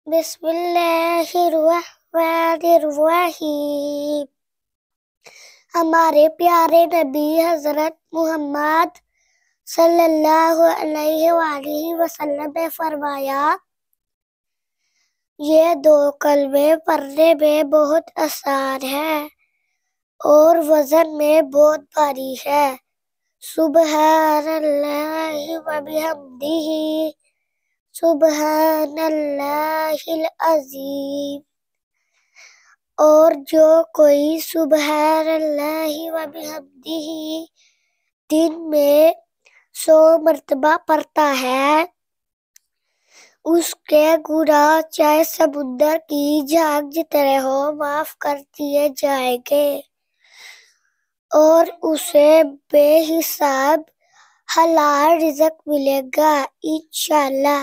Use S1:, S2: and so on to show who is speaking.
S1: بسم اللہ الرحمن الرحیم۔ ہمارے پیارے نبی حضرت محمد صلی اللہ علیہ وآلہ وسلم نے فرمایا، یہ دو کلمے پڑھنے میں بہت آسان ہے اور وزن میں بہت بھاری ہے۔ سبحان اللہ وبحمدہ، سبحان اللہ العظیم۔ اور جو کوئی سبحان اللہ وبحمدہ دن میں 100 مرتبہ پڑھتا ہے، اس کے گناہ چاہے سمندر کی جھاگ جتنے ہو معاف کر دیے جائیں گے اور اسے بے حساب حلال رزق ملے گا انشاءاللہ۔